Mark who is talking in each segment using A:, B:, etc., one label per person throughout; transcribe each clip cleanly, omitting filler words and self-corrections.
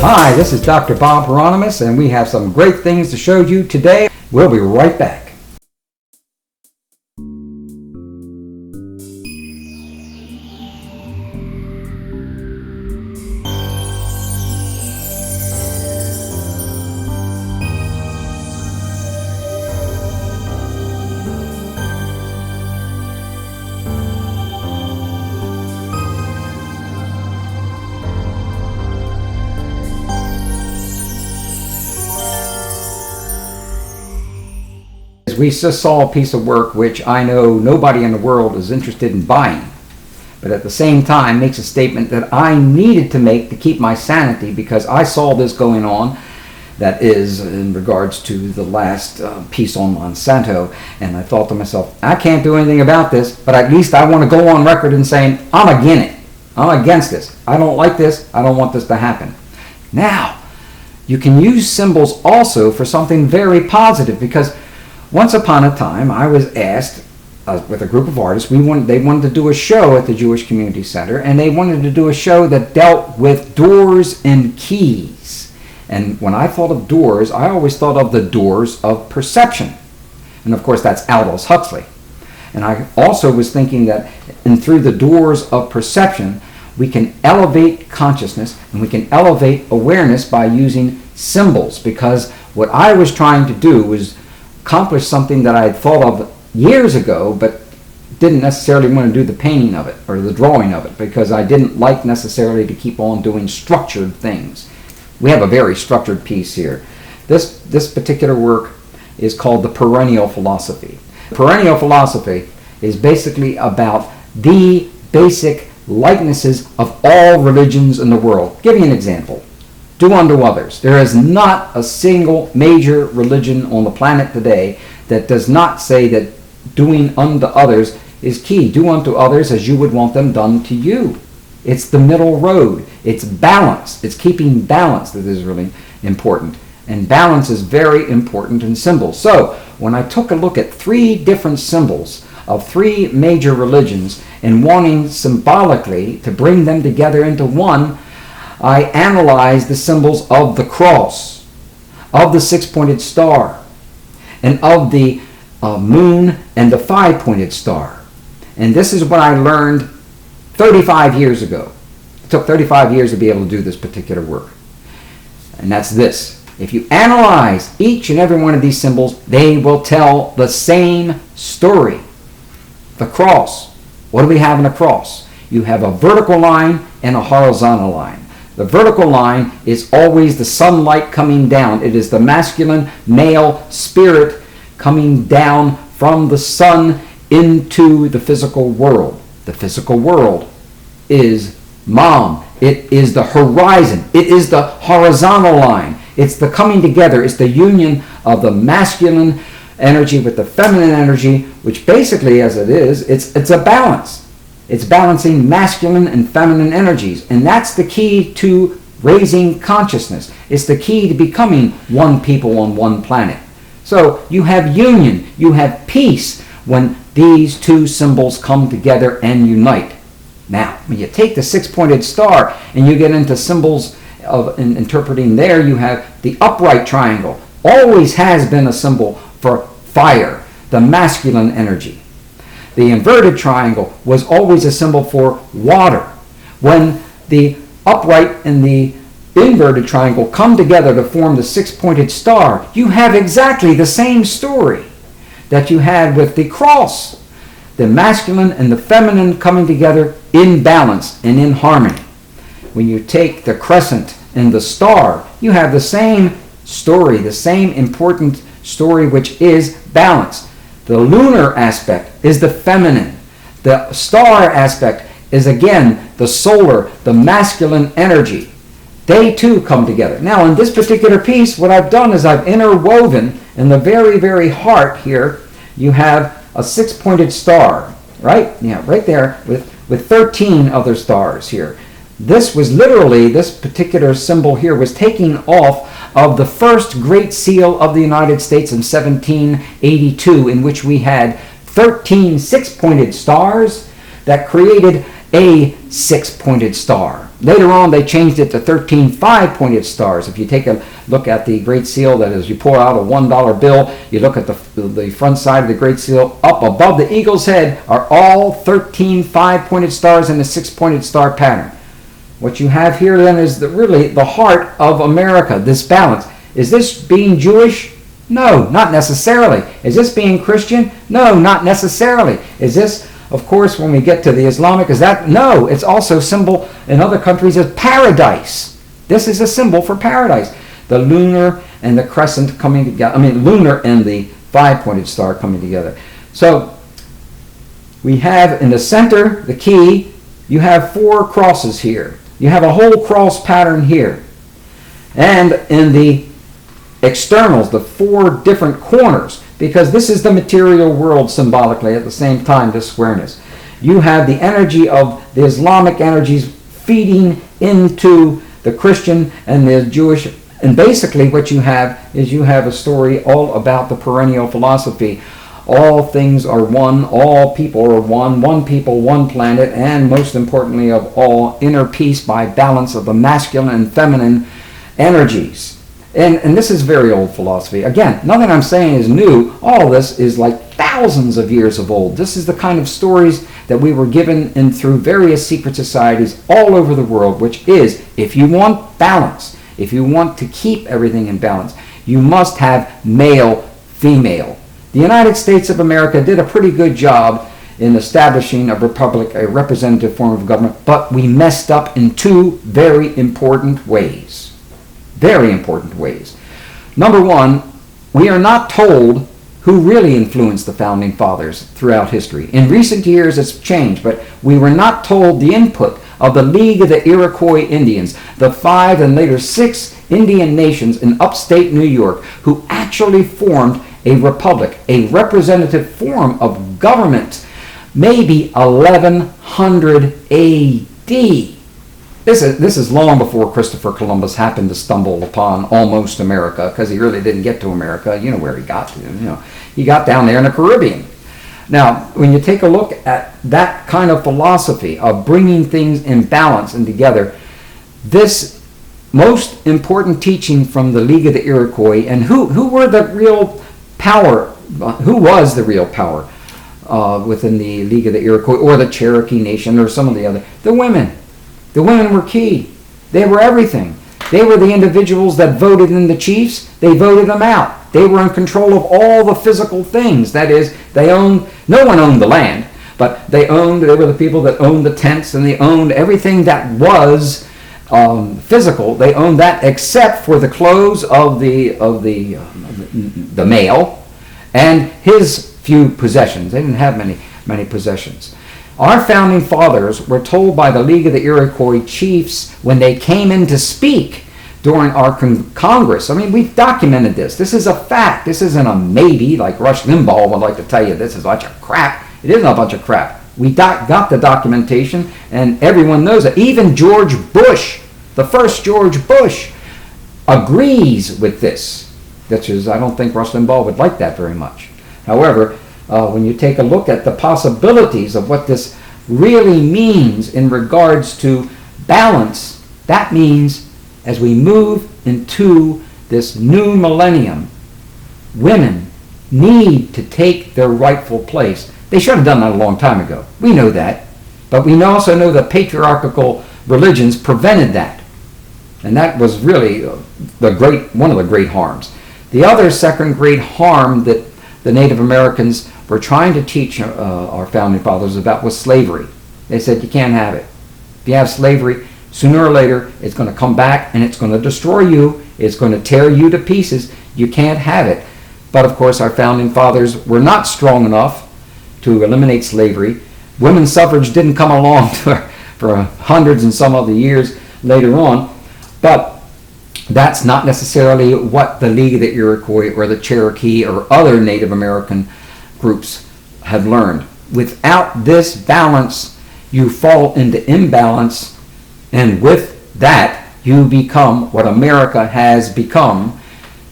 A: Hi, this is Dr. Bob Hieronimus, and we have some great things to show you today. We'll be right back. We just saw a piece of work which I know nobody in the world is interested in buying, but at the same time makes a statement that I needed to make to keep my sanity, because I saw this going on, that is in regards to the last piece on Monsanto, and I thought to myself, I can't do anything about this, but at least I want to go on record and saying I'm against it. I'm against this. I don't like this. I don't want this to happen. Now, you can use symbols also for something very positive, because once upon a time, I was asked with a group of artists, they wanted to do a show at the Jewish Community Center, and they wanted to do a show that dealt with doors and keys. And when I thought of doors, I always thought of the doors of perception. And of course, that's Aldous Huxley. And I also was thinking that through the doors of perception, we can elevate consciousness and we can elevate awareness by using symbols, because what I was trying to do was accomplish something that I had thought of years ago, but didn't necessarily want to do the painting of it or the drawing of it, because I didn't like necessarily to keep on doing structured things. We have a very structured piece here. This particular work is called the Perennial Philosophy. Perennial Philosophy is basically about the basic likenesses of all religions in the world. Give you an example. Do unto others. There is not a single major religion on the planet today that does not say that doing unto others is key. Do unto others as you would want them done to you. It's the middle road. It's balance. It's keeping balance that is really important. And balance is very important in symbols. So when I took a look at 3 different symbols of 3 major religions and wanting symbolically to bring them together into one, I analyzed the symbols of the cross, of the 6-pointed star, and of the moon and the 5-pointed star. And this is what I learned 35 years ago. It took 35 years to be able to do this particular work. And that's this. If you analyze each and every one of these symbols, they will tell the same story. The cross. What do we have in a cross? You have a vertical line and a horizontal line. The vertical line is always the sunlight coming down. It is the masculine male spirit coming down from the sun into the physical world. The physical world is Mom. It is the horizon. It is the horizontal line. It's the coming together. It's the union of the masculine energy with the feminine energy, which basically, as it is, it's a balance. It's balancing masculine and feminine energies. And that's the key to raising consciousness. It's the key to becoming one people on one planet. So you have union, you have peace when these 2 symbols come together and unite. Now, when you take the 6-pointed star and you get into symbols of interpreting there, you have the upright triangle. Always has been a symbol for fire, the masculine energy. The inverted triangle was always a symbol for water. When the upright and the inverted triangle come together to form the 6-pointed star, you have exactly the same story that you had with the cross. The masculine and the feminine coming together in balance and in harmony. When you take the crescent and the star, you have the same story, the same important story, which is balance. The lunar aspect is the feminine. The star aspect is again the solar, the masculine energy. They too come together. Now in this particular piece, what I've done is I've interwoven in the very, very heart here, you have a 6-pointed star, right? Yeah, right there with 13 other stars here. This was literally, this particular symbol here was taking off of the first Great Seal of the United States in 1782, in which we had 13 6-pointed stars that created a 6-pointed star. Later on, they changed it to 13 5-pointed stars. If you take a look at the Great Seal, that is, you pull out a $1 bill, you look at the front side of the Great Seal, up above the eagle's head are all 13 5-pointed stars in a 6-pointed star pattern. What you have here then is really the heart of America, this balance. Is this being Jewish? No, not necessarily. Is this being Christian? No, not necessarily. Is this, of course, when we get to the Islamic, is that? No, it's also a symbol in other countries of paradise. This is a symbol for paradise. The lunar and the crescent coming together. Lunar and the 5-pointed star coming together. So we have in the center, the key, you have 4 crosses here. You have a whole cross pattern here. And in the externals, the 4 different corners, because this is the material world symbolically at the same time, this squareness. You have the energy of the Islamic energies feeding into the Christian and the Jewish. And basically what you have is you have a story all about the perennial philosophy. All things are one, all people are one people, one planet, and most importantly of all, inner peace by balance of the masculine and feminine energies. And this is very old philosophy. Again, nothing I'm saying is new. All this is like thousands of years of old. This is the kind of stories that we were given in through various secret societies all over the world, which is, if you want balance, if you want to keep everything in balance, you must have male-female. The United States of America did a pretty good job in establishing a republic, a representative form of government, but we messed up in 2 very important ways. Very important ways. Number 1, we are not told who really influenced the Founding Fathers throughout history. In recent years it's changed, but we were not told the input of the League of the Iroquois Indians, the 5 and later 6 Indian nations in upstate New York who actually formed a republic, a representative form of government, maybe 1100 A.D. This is long before Christopher Columbus happened to stumble upon almost America, because he really didn't get to America. You know where he got to. He got down there in the Caribbean. Now, when you take a look at that kind of philosophy of bringing things in balance and together, this most important teaching from the League of the Iroquois, and who were the real power, who was the real power within the League of the Iroquois or the Cherokee Nation or some of the other, the women. The women were key. They were everything. They were the individuals that voted in the chiefs. They voted them out. They were in control of all the physical things. That is, no one owned the land, but they were the people that owned the tents, and they owned everything that was physical. They owned that except for the clothes of the male and his few possessions. They didn't have many possessions. Our founding fathers were told by the League of the Iroquois chiefs when they came in to speak during our Congress. We've documented this. This is a fact. This isn't a maybe like Rush Limbaugh would like to tell you this is a bunch of crap. It isn't a bunch of crap. We got the documentation, and everyone knows it. Even George Bush, the first George Bush, agrees with this. Which is, I don't think Rush Limbaugh would like that very much. However, when you take a look at the possibilities of what this really means in regards to balance, that means as we move into this new millennium, women need to take their rightful place. They should have done that a long time ago. We know that. But we also know that patriarchal religions prevented that. And that was really one of the great harms. The other second great harm that the Native Americans were trying to teach our founding fathers about was slavery. They said you can't have it. If you have slavery, sooner or later it's going to come back and it's going to destroy you. It's going to tear you to pieces. You can't have it. But of course our founding fathers were not strong enough to eliminate slavery. Women's suffrage didn't come along for hundreds and some other years later on. But that's not necessarily what the League of the Iroquois or the Cherokee or other Native American groups have learned. Without this balance, you fall into imbalance, and with that, you become what America has become,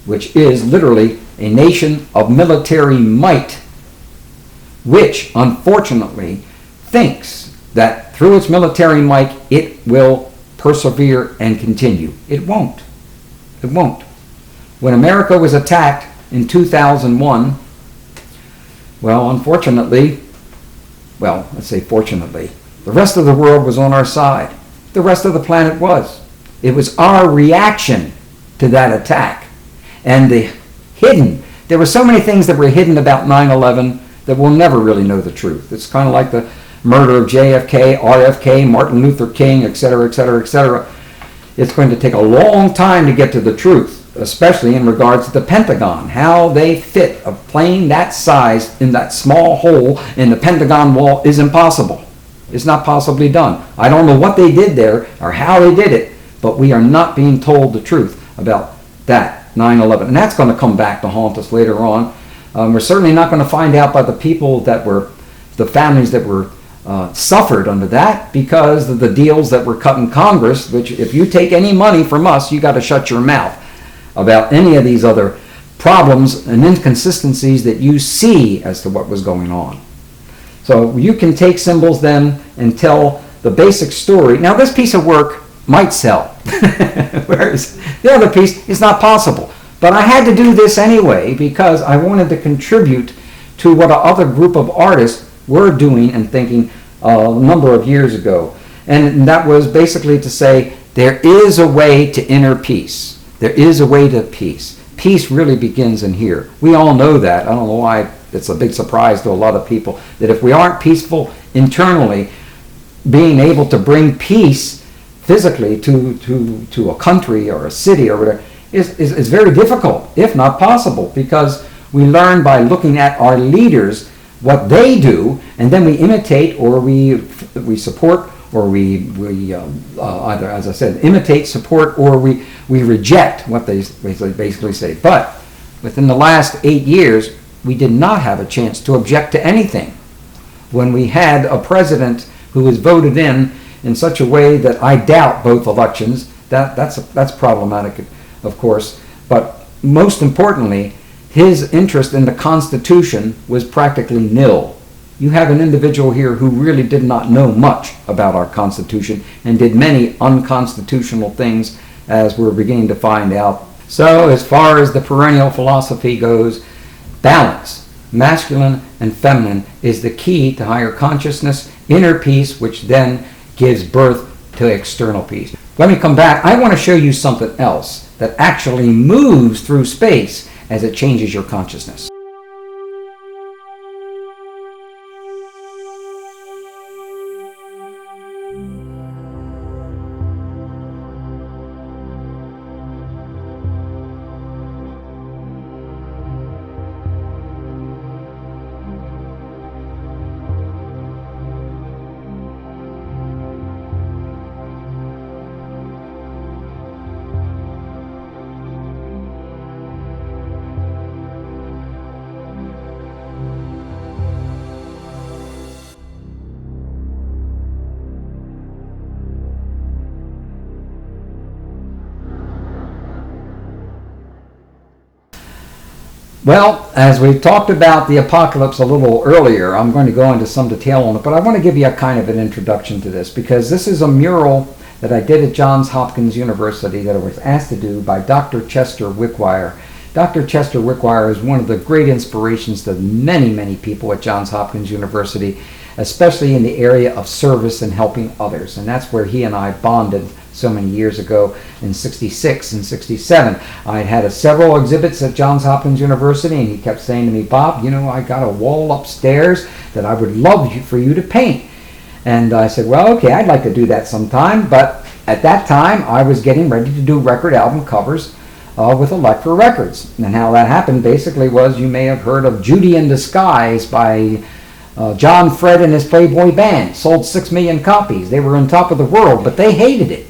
A: which is literally a nation of military might, which unfortunately thinks that through its military might, it will persevere and continue. It won't. It won't. When America was attacked in 2001, well, unfortunately, well, let's say fortunately, the rest of the world was on our side. The rest of the planet was. It was our reaction to that attack. And there were so many things that were hidden about 9/11 that we'll never really know the truth. It's kind of like the murder of JFK, RFK, Martin Luther King, etc., etc., etc. It's going to take a long time to get to the truth, especially in regards to the Pentagon. How they fit a plane that size in that small hole in the Pentagon wall is impossible. It's not possibly done. I don't know what they did there or how they did it, but we are not being told the truth about that 9/11. And that's going to come back to haunt us later on. We're certainly not going to find out by the people that were, the families that were suffered under that, because of the deals that were cut in Congress, which if you take any money from us, you got to shut your mouth about any of these other problems and inconsistencies that you see as to what was going on. So you can take symbols then and tell the basic story. Now this piece of work might sell, whereas the other piece is not possible. But I had to do this anyway because I wanted to contribute to what other group of artists were doing and thinking a number of years ago. And that was basically to say there is a way to inner peace. There is a way to peace. Peace really begins in here. We all know that. I don't know why it's a big surprise to a lot of people that if we aren't peaceful internally, being able to bring peace physically to a country or a city or whatever is very difficult, if not possible, because we learn by looking at our leaders what they do, and then we imitate or we support or we either, as I said, imitate, support, or we reject what they basically say. But within the last 8 years, we did not have a chance to object to anything. When we had a president who was voted in such a way that I doubt both elections, that's problematic, of course. But most importantly, his interest in the Constitution was practically nil. You have an individual here who really did not know much about our Constitution and did many unconstitutional things, as we're beginning to find out. So as far as the perennial philosophy goes, balance, masculine and feminine, is the key to higher consciousness, inner peace, which then gives birth to external peace. Let me come back. I want to show you something else that actually moves through space as it changes your consciousness. Well, as we talked about the apocalypse a little earlier, I'm going to go into some detail on it, but I want to give you a kind of an introduction to this, because this is a mural that I did at Johns Hopkins University that I was asked to do by Dr. Chester Wickwire. Dr. Chester Wickwire is one of the great inspirations to many, many people at Johns Hopkins University, especially in the area of service and helping others. And that's where he and I bonded so many years ago in 66 and 67. I had several exhibits at Johns Hopkins University, and he kept saying to me, Bob, you know, I got a wall upstairs that I would love for you to paint. And I said, well, okay, I'd like to do that sometime. But at that time, I was getting ready to do record album covers with Elektra Records. And how that happened basically was, you may have heard of Judy in Disguise by John Fred and his Playboy Band. Sold 6 million copies. They were on top of the world, but they hated it.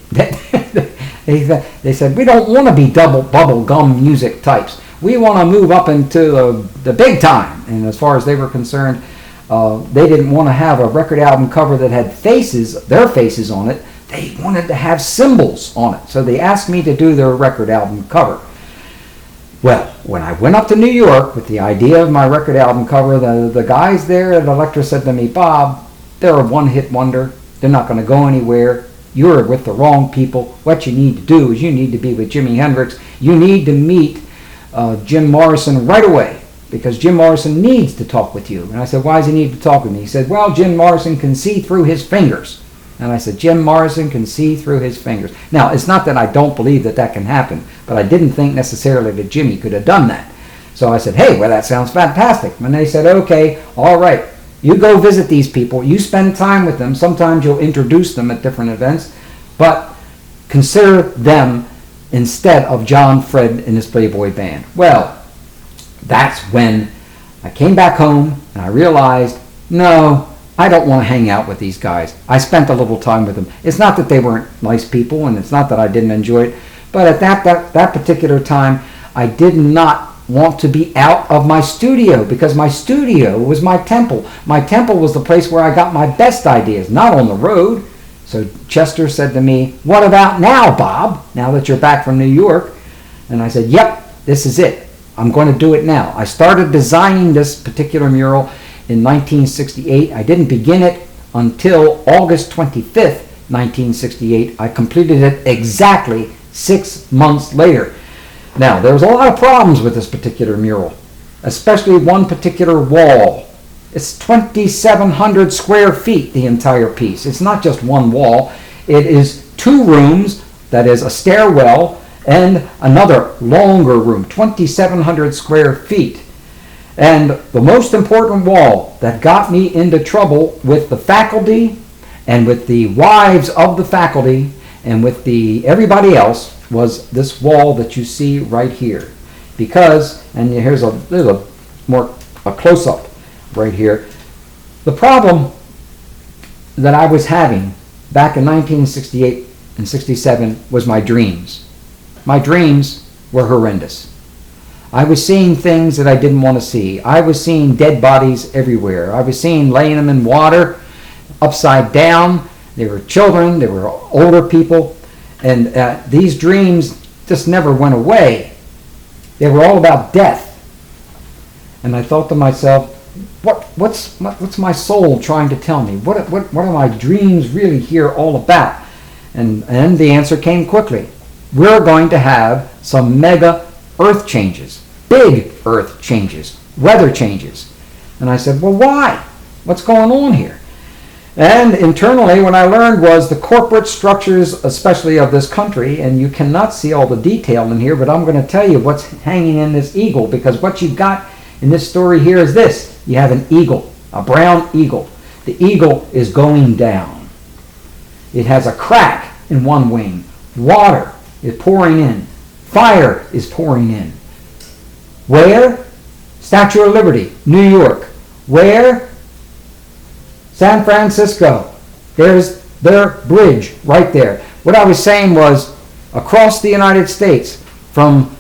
A: They said, we don't want to be bubble gum music types. We want to move up into the big time. And as far as they were concerned, they didn't want to have a record album cover that had faces, their faces on it. They wanted to have symbols on it. So they asked me to do their record album cover. Well, when I went up to New York with the idea of my record album cover, the guys there at Elektra said to me, Bob, they're a one-hit wonder. They're not going to go anywhere. You're with the wrong people. What you need to do is you need to be with Jimi Hendrix. You need to meet Jim Morrison right away, because Jim Morrison needs to talk with you. And I said, why does he need to talk with me? He said, well, Jim Morrison can see through his fingers. And I said, Jim Morrison can see through his fingers. Now, it's not that I don't believe that that can happen, but I didn't think necessarily that Jimmy could have done that. So I said, hey, well, that sounds fantastic. And they said, okay, all right. You go visit these people. You spend time with them. Sometimes you'll introduce them at different events, but consider them instead of John Fred and his Playboy band. Well, that's when I came back home and I realized, no, I don't want to hang out with these guys. I spent a little time with them. It's not that they weren't nice people, and it's not that I didn't enjoy it, but at that particular time, I did not want to be out of my studio, because my studio was my temple. My temple was the place where I got my best ideas, not on the road. So Chester said to me, what about now, Bob, now that you're back from New York? And I said, yep, this is it. I'm going to do it now. I started designing this particular mural in 1968. I didn't begin it until August 25th, 1968. I completed it exactly 6 months later. Now, there was a lot of problems with this particular mural, especially one particular wall. It's 2,700 square feet, the entire piece. It's not just one wall. It is 2 rooms, that is a stairwell, and another longer room, 2,700 square feet. And the most important wall that got me into trouble with the faculty and with the wives of the faculty and with everybody else was this wall that you see right here. Because, and there's a close-up right here, the problem that I was having back in 1968 and 67 was my dreams. My dreams were horrendous. I was seeing things that I didn't want to see. I was seeing dead bodies everywhere. I was seeing laying them in water, upside down. They were children, they were older people, and these dreams just never went away. They were all about death. And I thought to myself, what's my soul trying to tell me? What are my dreams really here all about? And the answer came quickly. We're going to have some mega earth changes, big earth changes, weather changes. And I said, well, why? What's going on here? And internally, what I learned was the corporate structures, especially of this country, and you cannot see all the detail in here, but I'm going to tell you what's hanging in this eagle, because what you've got in this story here is this. You have an eagle, a brown eagle. The eagle is going down. It has a crack in one wing. Water is pouring in. Fire is pouring in. Where? Statue of Liberty, New York. Where? San Francisco. There's their bridge right there. What I was saying was, across the United States, from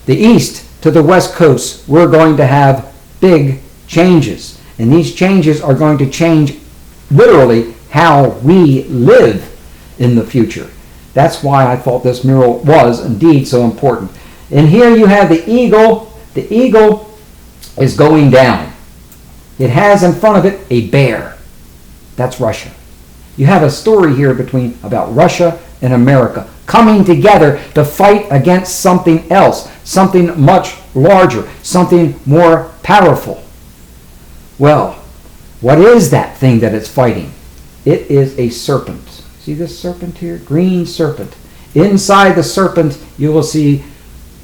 A: the east to the west coast, we're going to have big changes. And these changes are going to change literally how we live in the future. That's why I thought this mural was indeed so important. And here you have the eagle. The eagle is going down. It has in front of it a bear. That's Russia. You have a story here about Russia and America coming together to fight against something else, something much larger, something more powerful. Well, what is that thing that it's fighting? It is a serpent. See this serpent here? Green serpent. Inside the serpent, you will see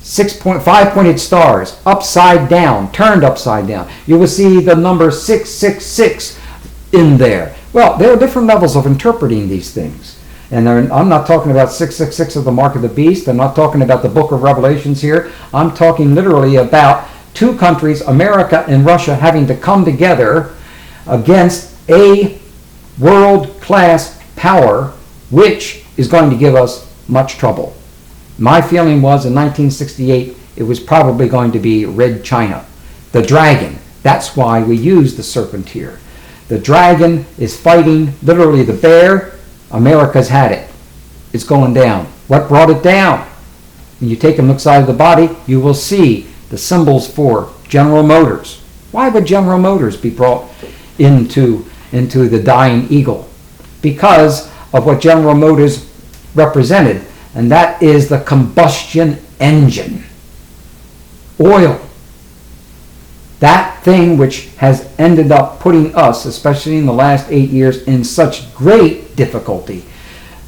A: 5-pointed stars, upside down, turned upside down. You will see the number 666 in there. Well, there are different levels of interpreting these things. And I'm not talking about 666 of the mark of the beast. I'm not talking about the book of Revelations here. I'm talking literally about 2 countries, America and Russia, having to come together against a world-class power, which is going to give us much trouble. My feeling was in 1968, it was probably going to be Red China, the dragon. That's why we use the serpent here. The dragon is fighting literally the bear. America's had it. It's going down. What brought it down? When you take a look inside of the body, you will see the symbols for General Motors. Why would General Motors be brought into the dying eagle? because of what General Motors represented, and that is the combustion engine. Oil. That thing which has ended up putting us, especially in the last 8 years, in such great difficulty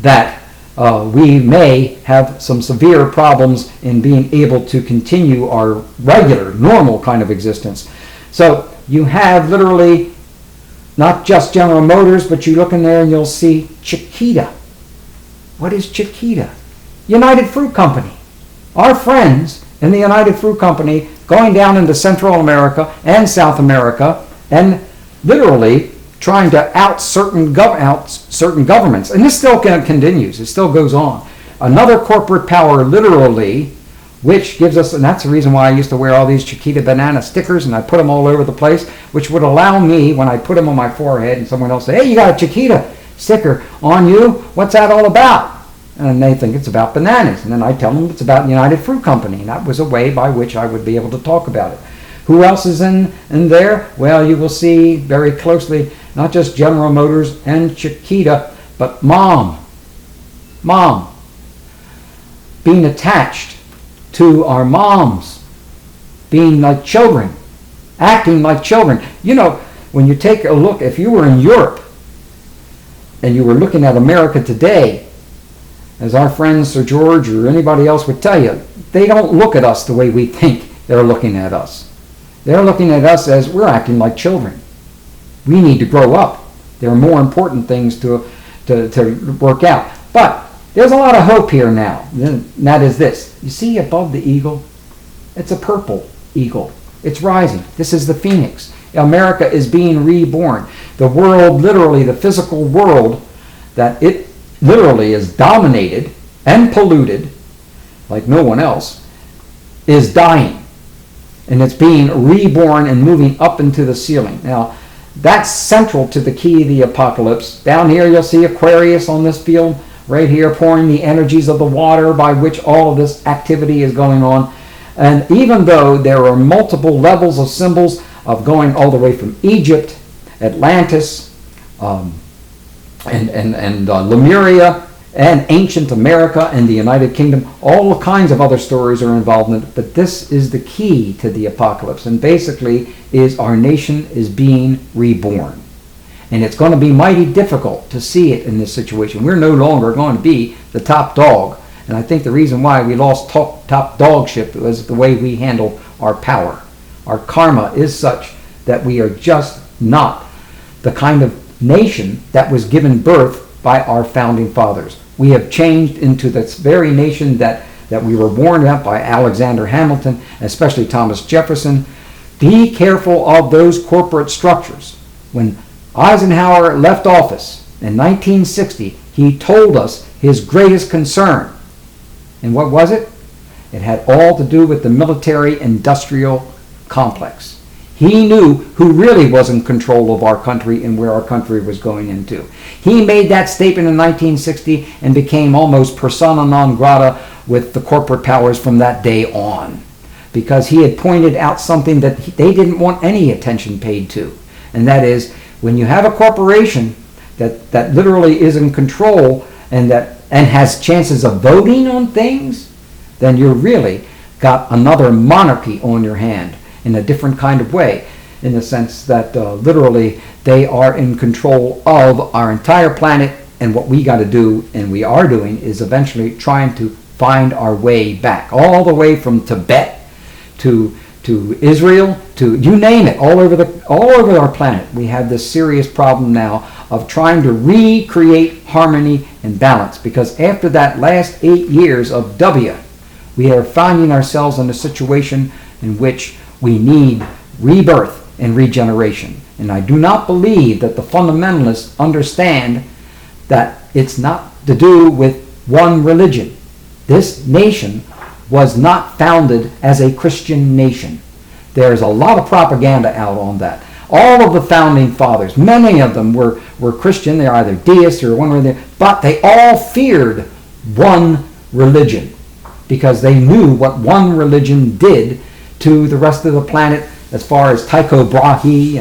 A: that we may have some severe problems in being able to continue our regular, normal kind of existence. So you have literally not just General Motors, but you look in there and you'll see Chiquita. What is Chiquita? United Fruit Company. Our friends in the United Fruit Company going down into Central America and South America and literally trying to out certain governments. And this still continues. It still goes on. Another corporate power literally, which gives us, and that's the reason why I used to wear all these Chiquita banana stickers and I put them all over the place, which would allow me, when I put them on my forehead and someone else say, hey, you got a Chiquita sticker on you, what's that all about? And they think it's about bananas. And then I tell them it's about United Fruit Company. And that was a way by which I would be able to talk about it. Who else is in there? Well, you will see very closely, not just General Motors and Chiquita, but Mom. Being attached to our moms. Being like children. Acting like children. You know, when you take a look, if you were in Europe and you were looking at America today, as our friend Sir George or anybody else would tell you, they don't look at us the way we think they're looking at us. They're looking at us as we're acting like children. We need to grow up. There are more important things to work out. But there's a lot of hope here now. And that is this. You see above the eagle? It's a purple eagle. It's rising. This is the phoenix. America is being reborn. The world, literally the physical world, that it literally is dominated and polluted like no one else, is dying. And it's being reborn and moving up into the ceiling. Now, that's central to the key of the apocalypse. Down here you'll see Aquarius on this field, right here pouring the energies of the water by which all of this activity is going on. And even though there are multiple levels of symbols of going all the way from Egypt, Atlantis, and Lemuria, and ancient America and the United Kingdom, all kinds of other stories are involved in it, but this is the key to the apocalypse, and basically is our nation is being reborn. And it's going to be mighty difficult to see it in this situation. We're no longer going to be the top dog, and I think the reason why we lost top dogship was the way we handled our power. Our karma is such that we are just not the kind of nation that was given birth by our founding fathers. We have changed into this very nation that we were born up by Alexander Hamilton, especially Thomas Jefferson. Be careful of those corporate structures. When Eisenhower left office in 1960, he told us his greatest concern. And what was it? It had all to do with the military-industrial complex. He knew who really was in control of our country and where our country was going into. He made that statement in 1960 and became almost persona non grata with the corporate powers from that day on, because he had pointed out something that they didn't want any attention paid to. And that is, when you have a corporation that literally is in control and has chances of voting on things, then you really got another monarchy on your hand, in a different kind of way, in the sense that literally they are in control of our entire planet, and what we got to do, and we are doing, is eventually trying to find our way back, all the way from Tibet to Israel, to you name it, all over our planet. We have this serious problem now of trying to recreate harmony and balance, because after that last 8 years of W, we are finding ourselves in a situation in which we need rebirth and regeneration. And I do not believe that the fundamentalists understand that it's not to do with one religion. This nation was not founded as a Christian nation. There's a lot of propaganda out on that. All of the founding fathers, many of them were Christian. They're either deists or one or the other, but they all feared one religion because they knew what one religion did to the rest of the planet, as far as Tycho Brahe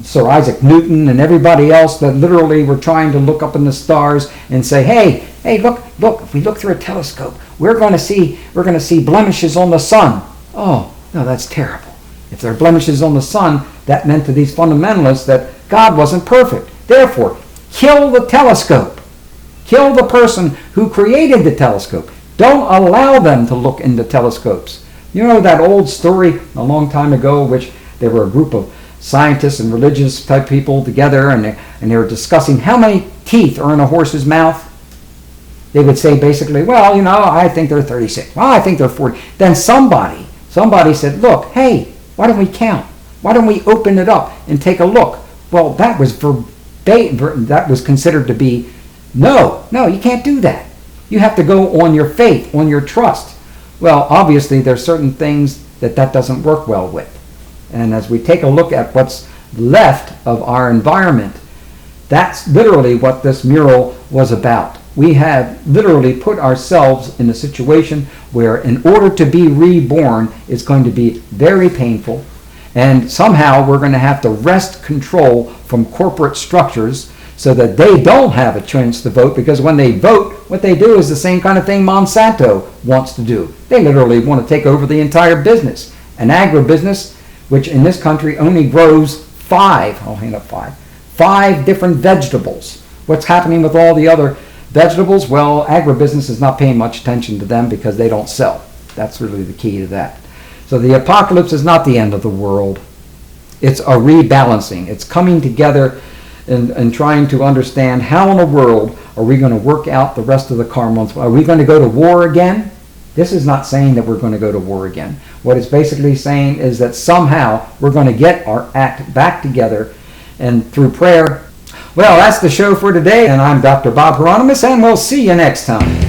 A: Sir Isaac Newton and everybody else that literally were trying to look up in the stars and say, hey, look, if we look through a telescope, we're going to see blemishes on the sun. Oh, no, that's terrible. If there are blemishes on the sun, that meant to these fundamentalists that God wasn't perfect. Therefore, kill the telescope. Kill the person who created the telescope. Don't allow them to look into telescopes. You know that old story a long time ago, which there were a group of scientists and religious type people together, and they were discussing how many teeth are in a horse's mouth. They would say basically, well, I think they're 36. Well, I think they're 40. Then somebody said, look, hey, why don't we count? Why don't we open it up and take a look? Well, that was that was considered to be, no, you can't do that. You have to go on your faith, on your trust. Well, obviously, there's certain things that doesn't work well with. And as we take a look at what's left of our environment, that's literally what this mural was about. We have literally put ourselves in a situation where in order to be reborn is going to be very painful, and somehow we're going to have to wrest control from corporate structures so that they don't have a chance to vote, because when they vote, what they do is the same kind of thing Monsanto wants to do. They literally want to take over the entire business. An agribusiness, which in this country only grows five different vegetables. What's happening with all the other vegetables? Well, agribusiness is not paying much attention to them because they don't sell. That's really the key to that. So the apocalypse is not the end of the world. It's a rebalancing. It's coming together and trying to understand how in the world are we going to work out the rest of the karma. Are we going to go to war again? This is not saying that we're going to go to war again. What it's basically saying is that somehow we're going to get our act back together, and through prayer. Well, that's the show for today, and I'm Dr. Bob Hieronimus, and we'll see you next time.